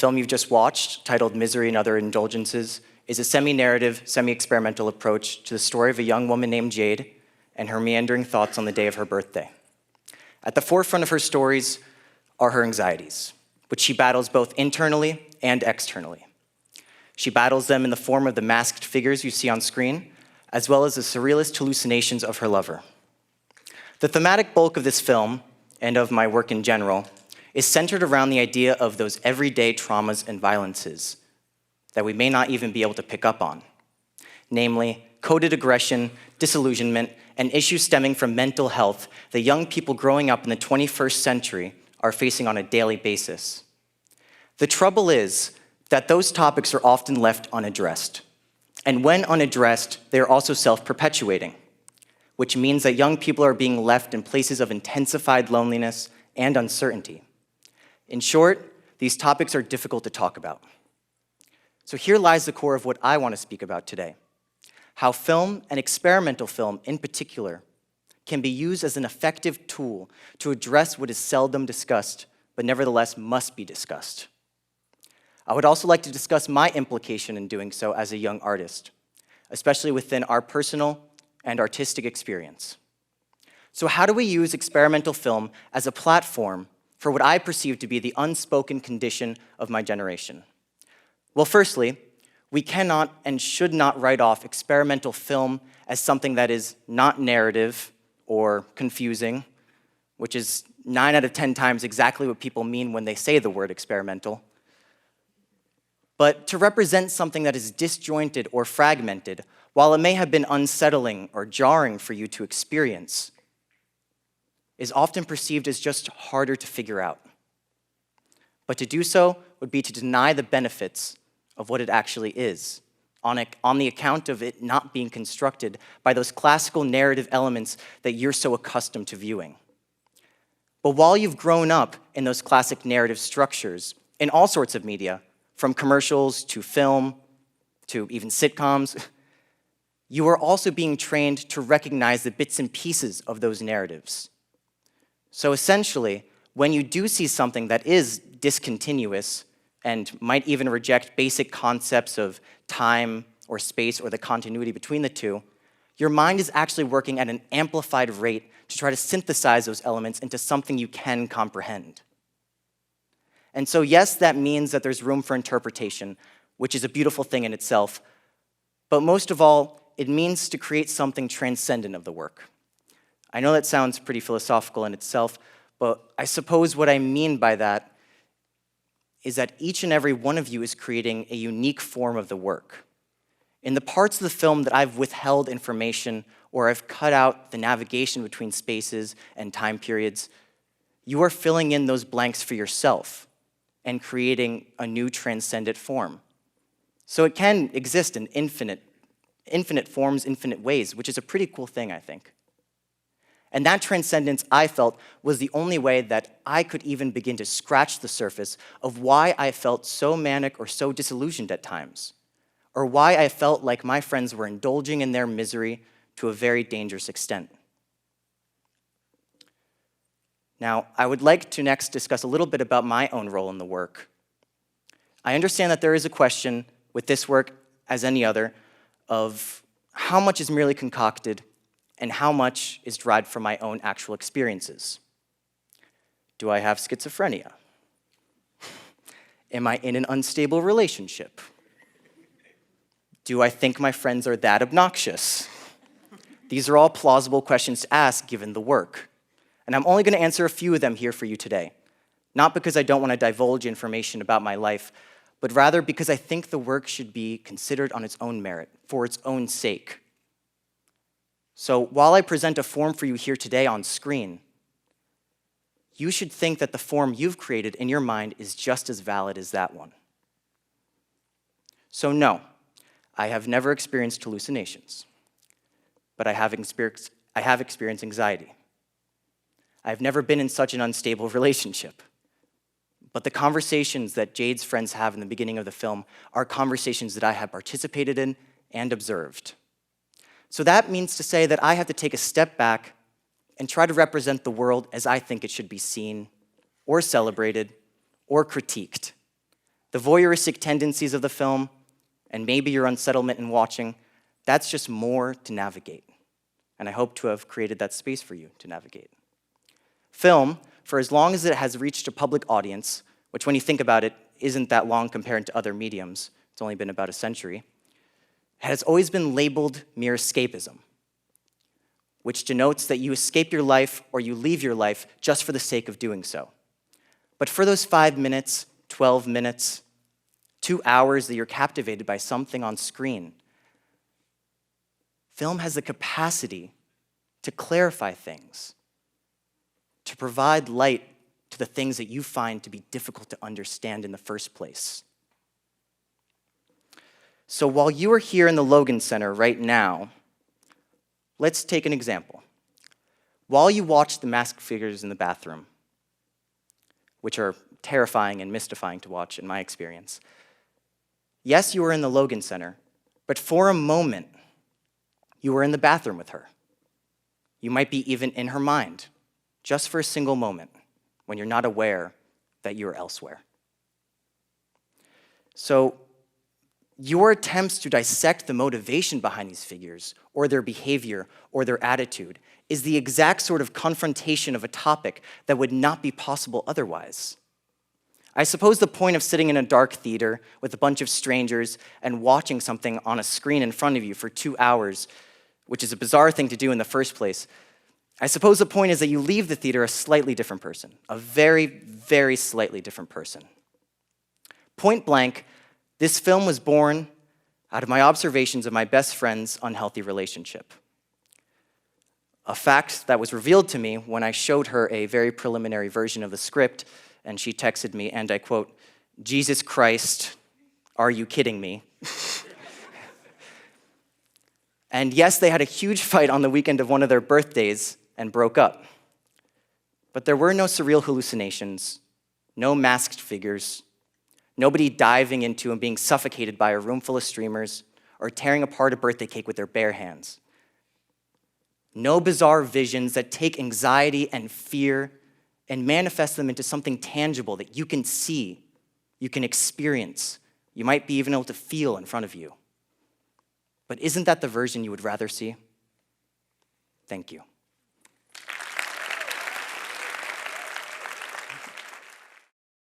film you've just watched, titled Misery and Other Indulgences, is a semi-narrative, semi-experimental approach to the story of a young woman named Jade and her meandering thoughts on the day of her birthday. At the forefront of her stories are her anxieties, which she battles both internally and externally. She battles them in the form of the masked figures you see on screen, as well as the surrealist hallucinations of her lover. The thematic bulk of this film, and of my work in general, is centered around the idea of those everyday traumas and violences that we may not even be able to pick up on, namely coded aggression, disillusionment, and issues stemming from mental health that young people growing up in the 21st century are facing on a daily basis. The trouble is that those topics are often left unaddressed. And when unaddressed, they are also self-perpetuating, which means that young people are being left in places of intensified loneliness and uncertainty. In short, these topics are difficult to talk about. So here lies the core of what I want to speak about today: how film, and experimental film in particular, can be used as an effective tool to address what is seldom discussed, but nevertheless must be discussed. I would also like to discuss my implication in doing so as a young artist, especially within our personal and artistic experience. So how do we use experimental film as a platform for what I perceive to be the unspoken condition of my generation? Well, firstly, we cannot and should not write off experimental film as something that is not narrative or confusing, which is 9 out of 10 times exactly what people mean when they say the word experimental. But to represent something that is disjointed or fragmented, while it may have been unsettling or jarring for you to experience, is often perceived as just harder to figure out. But to do so would be to deny the benefits of what it actually is, on the account of it not being constructed by those classical narrative elements that you're so accustomed to viewing. But while you've grown up in those classic narrative structures, in all sorts of media, from commercials to film to even sitcoms, you are also being trained to recognize the bits and pieces of those narratives. So essentially, when you do see something that is discontinuous and might even reject basic concepts of time or space or the continuity between the two, your mind is actually working at an amplified rate to try to synthesize those elements into something you can comprehend. And so yes, that means that there's room for interpretation, which is a beautiful thing in itself, but most of all, it means to create something transcendent of the work. I know that sounds pretty philosophical in itself, but I suppose what I mean by that is that each and every one of you is creating a unique form of the work. In the parts of the film that I've withheld information or I've cut out the navigation between spaces and time periods, you are filling in those blanks for yourself and creating a new transcendent form. So it can exist in infinite forms, infinite ways, which is a pretty cool thing, I think. And that transcendence, I felt, was the only way that I could even begin to scratch the surface of why I felt so manic or so disillusioned at times, or why I felt like my friends were indulging in their misery to a very dangerous extent. Now, I would like to next discuss a little bit about my own role in the work. I understand that there is a question with this work, as any other, of how much is merely concocted and how much is derived from my own actual experiences. Do I have schizophrenia? Am I in an unstable relationship? Do I think my friends are that obnoxious? These are all plausible questions to ask given the work. And I'm only going to answer a few of them here for you today. Not because I don't want to divulge information about my life, but rather because I think the work should be considered on its own merit, for its own sake. So while I present a form for you here today on screen, you should think that the form you've created in your mind is just as valid as that one. So no, I have never experienced hallucinations, but I have experienced anxiety. I've never been in such an unstable relationship. But the conversations that Jade's friends have in the beginning of the film are conversations that I have participated in and observed. So that means to say that I have to take a step back and try to represent the world as I think it should be seen, or celebrated, or critiqued. The voyeuristic tendencies of the film, and maybe your unsettlement in watching, that's just more to navigate. And I hope to have created that space for you to navigate. Film, for as long as it has reached a public audience, which when you think about it, isn't that long compared to other mediums, it's only been about a century, has always been labeled mere escapism, which denotes that you escape your life or you leave your life just for the sake of doing so. But for those 5 minutes, 12 minutes, 2 hours that you're captivated by something on screen, film has the capacity to clarify things, to provide light to the things that you find to be difficult to understand in the first place. So while you are here in the Logan Center right now, let's take an example. While you watch the masked figures in the bathroom, which are terrifying and mystifying to watch in my experience, yes, you were in the Logan Center, but for a moment, you were in the bathroom with her. You might be even in her mind, just for a single moment, when you're not aware that you are elsewhere. So, your attempts to dissect the motivation behind these figures, or their behavior, or their attitude, is the exact sort of confrontation of a topic that would not be possible otherwise. I suppose the point of sitting in a dark theater with a bunch of strangers and watching something on a screen in front of you for 2 hours, which is a bizarre thing to do in the first place, I suppose the point is that you leave the theater a slightly different person, a very, very slightly different person. Point blank, this film was born out of my observations of my best friend's unhealthy relationship. A fact that was revealed to me when I showed her a very preliminary version of the script, and she texted me, and I quote, "Jesus Christ, are you kidding me?" And yes, they had a huge fight on the weekend of one of their birthdays and broke up. But there were no surreal hallucinations, no masked figures, nobody diving into and being suffocated by a room full of streamers or tearing apart a birthday cake with their bare hands. No bizarre visions that take anxiety and fear and manifest them into something tangible that you can see, you can experience, you might be even able to feel in front of you. But isn't that the version you would rather see? Thank you.